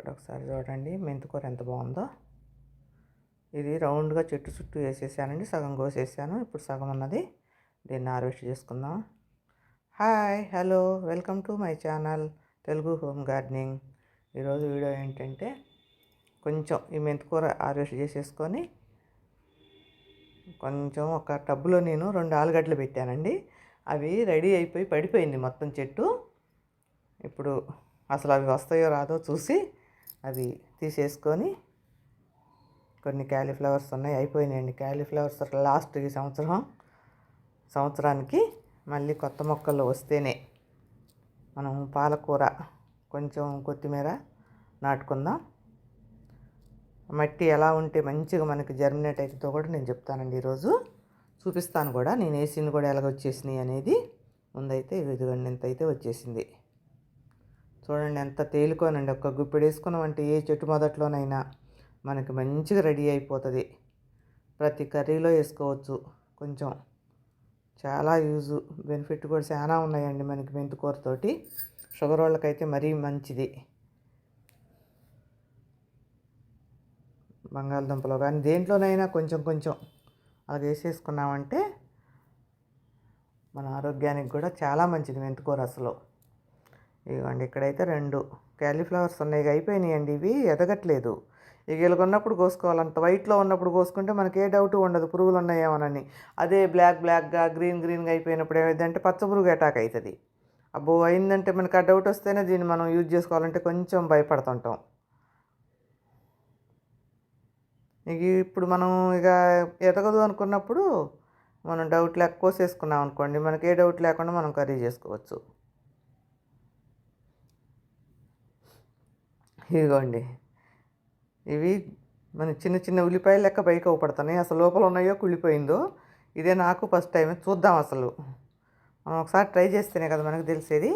ఇక్కడ ఒకసారి చూడండి మెంతికూర ఎంత బాగుందో. ఇది రౌండ్గా చెట్టు చుట్టూ వేసేసానండి, సగం కోసేసాను. ఇప్పుడు సగం ఉన్నది, దీన్ని హార్వెస్ట్ చేసుకుందాం. Hi, hello, welcome to my channel Telugu home gardening. ఈరోజు వీడియో ఏంటంటే, కొంచెం ఈ మెంతికూర హార్వెస్ట్ చేసేసుకొని కొంచెం ఒక టబ్లో నేను 2 ఆలుగడ్డలు పెట్టానండి. అవి రెడీ అయిపోయి పడిపోయింది మొత్తం చెట్టు. ఇప్పుడు అసలు అవి వస్తాయో రాదో చూసి అవి తీసేసుకొని, కొన్ని క్యాలీఫ్లవర్స్ ఉన్నాయి, అయిపోయినాయండి క్యాలీఫ్లవర్స్ లాస్ట్ ఈ సంవత్సరానికి. మళ్ళీ కొత్త మొక్కలు వస్తేనే మనం పాలకూర, కొంచెం కొత్తిమీర నాటుకుందాం. మట్టి ఎలా ఉంటే మంచిగా మనకి జర్మినేట్ అవుతుందో కూడా నేను చెప్తానండి, ఈరోజు చూపిస్తాను కూడా. నేను వేసింది కూడా ఎలాగ వచ్చేసినాయి అనేది. ముందైతే ఇదిగోండి ఎంత అయితే వచ్చేసింది చూడండి, ఎంత తేలికోనండి. ఒక్క గుప్పెడు వేసుకున్నామంటే ఏ చెట్టు మొదట్లోనైనా మనకి మంచిగా రెడీ అయిపోతుంది. ప్రతి కర్రీలో వేసుకోవచ్చు. కొంచెం చాలా బెనిఫిట్ కూడా చాలా ఉన్నాయండి మనకి మెంతికూరతోటి. షుగర్ వాళ్ళకైతే మరీ మంచిది. బంగాళదుంపలో కానీ దేంట్లోనైనా కొంచెం కొంచెం అది వేసేసుకున్నామంటే మన ఆరోగ్యానికి కూడా చాలా మంచిది మెంతికూర అసలు. ఇవ్వండి, ఇక్కడైతే 2 క్యాలీఫ్లవర్స్ ఉన్నాయి, అయిపోయినాయండి. ఇవి ఎదగట్లేదు. ఇక ఇలాగున్నప్పుడు కోసుకోవాలంత వైట్లో ఉన్నప్పుడు కోసుకుంటే మనకి ఏ డౌట్ ఉండదు పురుగులు ఉన్నాయేమోనని. అదే బ్లాక్గా గ్రీన్గా అయిపోయినప్పుడు ఏమైందంటే పచ్చ పురుగు అటాక్ అవుతుంది. అబ్బో అయిందంటే మనకి ఆ డౌట్ వస్తేనే దీన్ని మనం యూజ్ చేసుకోవాలంటే కొంచెం భయపడుతుంటాం. ఇక ఇప్పుడు మనం ఇక ఎదగదు అనుకున్నప్పుడు మనం డౌట్ లేక కోసేసుకున్నాం అనుకోండి, మనకి ఏ డౌట్ లేకుండా మనం కర్రీ చేసుకోవచ్చు. ఇదిగోండి, ఇవి మన చిన్న చిన్న ఉల్లిపాయలు లెక్క పైకి అవపడుతున్నాయి. అసలు లోపల ఉన్నాయో కుళ్ళిపోయిందో, ఇదే నాకు ఫస్ట్ టైం. చూద్దాం అసలు, మనం ఒకసారి ట్రై చేస్తేనే కదా మనకు తెలిసేది.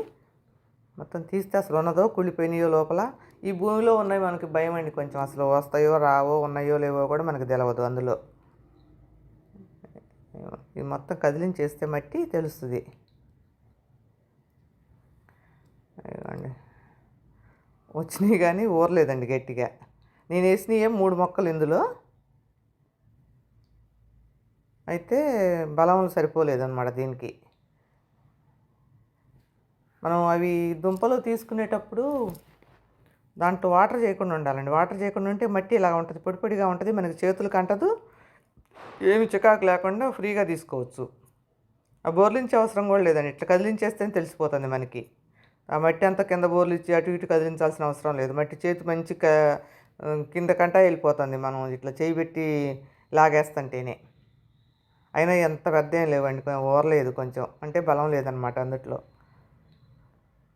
మొత్తం తీస్తే అసలు ఉన్నదో కుళ్ళిపోయినాయో లోపల. ఈ భూమిలో ఉన్నాయి మనకి భయం అండి కొంచెం, అసలు వస్తాయో రావో, ఉన్నాయో లేవో కూడా మనకు తెలియదు అందులో. ఇది మొత్తం కదిలించేస్తే మట్టి తెలుస్తుంది. ఇవ్వండి, వచ్చినాయి కానీ ఊరలేదండి గట్టిగా. నేను వేసినవి 3 మొక్కలు ఇందులో, అయితే బలం సరిపోలేదన్నమాట దీనికి. మనం అవి దుంపలు తీసుకునేటప్పుడు దాంట్లో వాటర్ చేయకుండా ఉండాలండి. వాటర్ చేయకుండా ఉంటే మట్టి ఇలా ఉంటుంది, పొడి పొడిగా ఉంటుంది, మనకి చేతులకు అంటదు, ఏమి చికాకు లేకుండా ఫ్రీగా తీసుకోవచ్చు. ఆ బోర్లించే అవసరం కూడా లేదండి, ఇట్లా కదిలించేస్తేనే తెలిసిపోతుంది మనకి. ఆ మట్టి అంతా కింద బోర్లిచ్చి అటు ఇటు కదిలించాల్సిన అవసరం లేదు. మట్టి చేతి మంచి కింద కంటా వెళ్ళిపోతుంది మనం ఇట్లా చేయి పెట్టి లాగేస్తుంటేనే. అయినా ఎంత పెద్ద ఏం లేవండి, ఊరలేదు కొంచెం, అంటే బలం లేదనమాట అందుట్లో.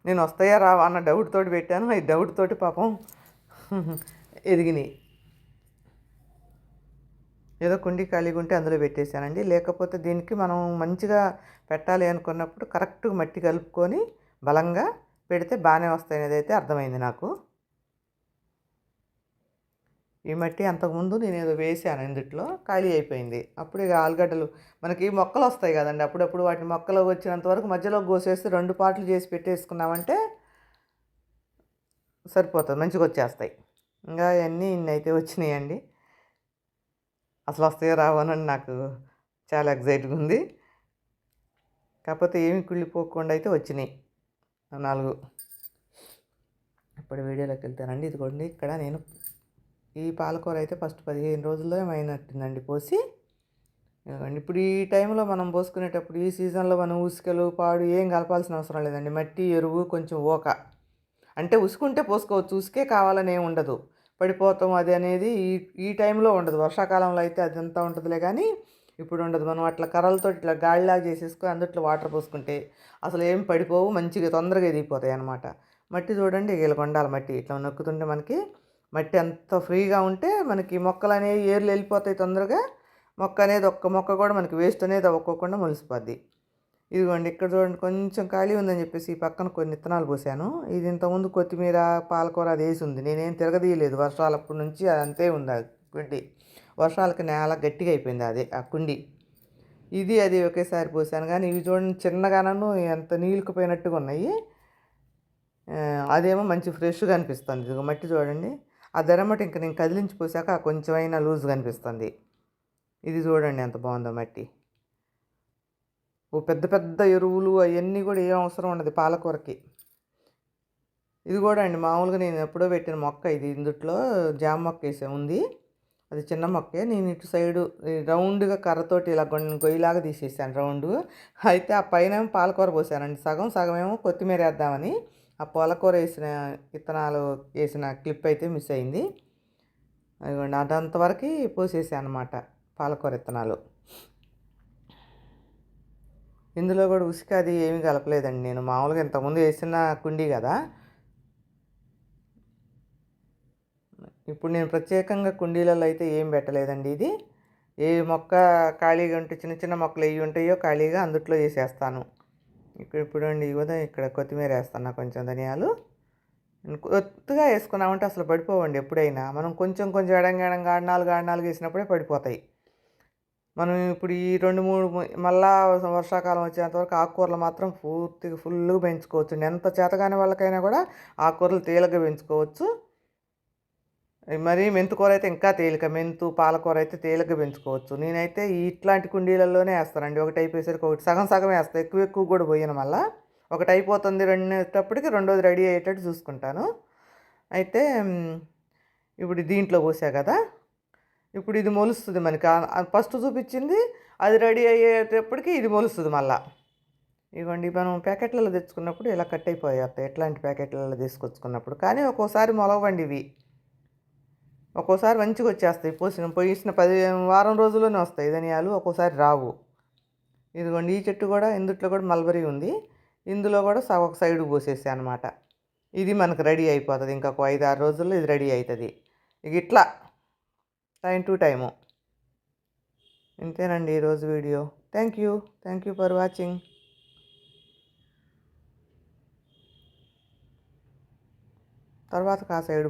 నేను వస్తాయా రావా అన్న డౌట్ తోటి పెట్టాను, ఈ డౌట్ తోటి పాపం ఎదిగినాయి. ఏదో కుండీ ఖాళీగా ఉంటే అందులో పెట్టేశానండి. లేకపోతే దీనికి మనం మంచిగా పెట్టాలి అనుకున్నప్పుడు కరెక్ట్గా మట్టి కలుపుకొని బలంగా పెడితే బాగానే వస్తాయి అనేది అయితే అర్థమైంది నాకు. ఈ మట్టి అంతకుముందు నేను ఏదో వేసాను, ఇందుట్లో ఖాళీ అయిపోయింది. అప్పుడు ఇక ఆలుగడ్డలు మనకి మొక్కలు వస్తాయి కదండి, అప్పుడప్పుడు వాటిని మొక్కలు వచ్చినంత వరకు మధ్యలో కోసేసి 2 పార్ట్లు చేసి పెట్టేసుకున్నామంటే సరిపోతుంది, మంచిగా వచ్చేస్తాయి. ఇంకా అవన్నీ ఇన్ని అయితే వచ్చినాయండి. అసలు వస్తాయో రావోనని నాకు చాలా ఎగ్జైట్గా ఉంది. కాకపోతే ఏమి కుళ్ళిపోకుండా అయితే వచ్చినాయి 4. ఇప్పుడు వీడియోలోకి వెళ్తానండి. ఇదిగోండి, ఇక్కడ నేను ఈ పాలకూర అయితే ఫస్ట్ 15 రోజుల్లో ఏమైనట్టుందండి పోసి. ఇప్పుడు ఈ టైంలో మనం పోసుకునేటప్పుడు ఈ సీజన్లో మనం ఉసుకలు పాడు ఏం కలపాల్సిన అవసరం లేదండి. మట్టి, ఎరువు, కొంచెం ఓక, అంటే ఉసుకుంటే పోసుకోవచ్చు, ఉసుకే కావాలని ఏమి ఉండదు. పడిపోతాం అది అనేది ఈ టైంలో ఉండదు. వర్షాకాలంలో అయితే అదంతా ఉంటుందిలే, కానీ ఇప్పుడు ఉండదు. మనం అట్లా కర్రలతో ఇట్లా గాడిలాగా చేసేసుకొని అందుట్లో వాటర్ పోసుకుంటే అసలు ఏం పడిపోవు, మంచిగా తొందరగా ఎదిగిపోతాయి అన్నమాట. మట్టి చూడండి, ఇలా ఉండాలి మట్టి. ఇట్లా నొక్కుతుంటే మనకి మట్టి అంత ఫ్రీగా ఉంటే మనకి మొక్కలు అనేవి ఏర్లు వెళ్ళిపోతాయి తొందరగా. మొక్క అనేది ఒక్క మొక్క కూడా మనకి వేస్ట్ అనేది అవ్వకుండా మొలిసిపోద్ది. ఇదిగోండి, ఇక్కడ చూడండి కొంచెం ఖాళీ ఉందని చెప్పేసి ఈ పక్కన కొన్ని విత్తనాలు పోసాను. ఇది ఇంతకుముందు కొత్తిమీర, పాలకూర అది వేసి ఉంది, నేనేం తిరగదీయలేదు. వర్షాలప్పటి నుంచి అంతే ఉంది ఆ కుండి. వర్షాలకి నేల గట్టిగా అయిపోయింది అది ఆ కుండి. ఇది అది ఒకేసారి పోసాను, కానీ ఇవి చూడండి చిన్నగానూ ఎంత నీళ్ళుకుపోయినట్టుగా ఉన్నాయి. అదేమో మంచి ఫ్రెష్గా అనిపిస్తుంది. ఇదిగో మట్టి చూడండి. ఆ దెరమట్టి ఇంక నేను కదిలించి పోసాక కొంచెమైనా లూజ్గా అనిపిస్తుంది. ఇది చూడండి ఎంత బాగుందో మట్టి. ఓ పెద్ద పెద్ద ఎరువులు అవన్నీ కూడా ఏం అవసరం ఉండదు పాలకూరకి. ఇది కూడా అండి మామూలుగా నేను ఎప్పుడో పెట్టిన మొక్క ఇది. ఇందుట్లో జామ మొక్క వేసే ఉంది. అది చిన్న మొక్కే. నేను ఇటు సైడు రౌండ్గా కర్రతోటి ఇలా గొయ్యిలాగా తీసేసాను రౌండ్. అయితే ఆ పైన పాలకూర పోసానండి. సగం సగం ఏమో కొత్తిమీర వేద్దామని ఆ పాలకూర వేసిన విత్తనాలు వేసిన క్లిప్ అయితే మిస్ అయింది. అదిగోండి అదంతవరకు పోసేసాను అనమాట పాలకూర విత్తనాలు. ఇందులో కూడా ఉసుక అది ఏమీ కలపలేదండి. నేను మామూలుగా ఇంతకుముందు వేసిన కుండీ కదా. ఇప్పుడు నేను ప్రత్యేకంగా కుండీలలో అయితే ఏం పెట్టలేదండి. ఇది ఏ మొక్క ఖాళీగా ఉంటే చిన్న చిన్న మొక్కలు ఏవి ఉంటాయో ఖాళీగా అందుట్లో వేసేస్తాను. ఇప్పుడండి ఇవ్వదా ఇక్కడ కొత్తిమీర వేస్తున్నా, కొంచెం ధనియాలు. కొత్తగా వేసుకున్నామంటే అసలు పడిపోవండి ఎప్పుడైనా. మనం కొంచెం కొంచెం ఎడంగా ఆడనాలుగు ఆడనాలుగు వేసినప్పుడే పడిపోతాయి. మనం ఇప్పుడు ఈ 2, 3 మళ్ళా వర్షాకాలం వచ్చేంత వరకు ఆకుకూరలు మాత్రం పూర్తిగా ఫుల్గా పెంచుకోవచ్చు. ఎంత చేతగాని వాళ్ళకైనా కూడా ఆకుకూరలు తేలిగ్గా పెంచుకోవచ్చు. మరి మెంతికూర అయితే ఇంకా తేలిక. పాలకూర అయితే తేలిగ్గా పెంచుకోవచ్చు. నేనైతే ఇట్లాంటి కుండీలలోనే వేస్తానండి. ఒకటి అయిపోయేసరికి ఒకటి సగం సగం వేస్తాను. ఎక్కువ ఎక్కువ కూడా పోయాను. మళ్ళీ ఒకటి అయిపోతుంది రెండేటప్పటికి రెండోది రెడీ అయ్యేటట్టు చూసుకుంటాను. అయితే ఇప్పుడు దీంట్లో పోసా కదా. ఇప్పుడు ఇది మొలుస్తుంది మనకి. ఫస్ట్ చూపించింది అది రెడీ అయ్యేటప్పటికి ఇది మొలుస్తుంది మళ్ళా. ఇవ్వండి మనం ప్యాకెట్లలో తెచ్చుకున్నప్పుడు ఇలా కట్ అయిపోయాయి. ఎట్లాంటి ప్యాకెట్లలో తీసుకొచ్చుకున్నప్పుడు. కానీ ఒక్కోసారి మొలవండి ఇవి. ఒక్కోసారి మంచిగా వచ్చేస్తాయి. పోసిన 10 వారం రోజుల్లోనే వస్తాయి ధనియాలు. ఒక్కోసారి రావు. ఇదిగోండి ఈ చెట్టు కూడా ఇందుట్లో కూడా మల్బరీ ఉంది. ఇందులో కూడా ఒక సైడు పోసేసాను అనమాట. ఇది మనకు రెడీ అయిపోతుంది. ఇంకొక 5-6 రోజుల్లో ఇది రెడీ అవుతుంది. ఇక ఇట్లా టైం టు టైము. ఇంతేనండి ఈరోజు video. Thank you for watching. తర్వాత ఆ సైడు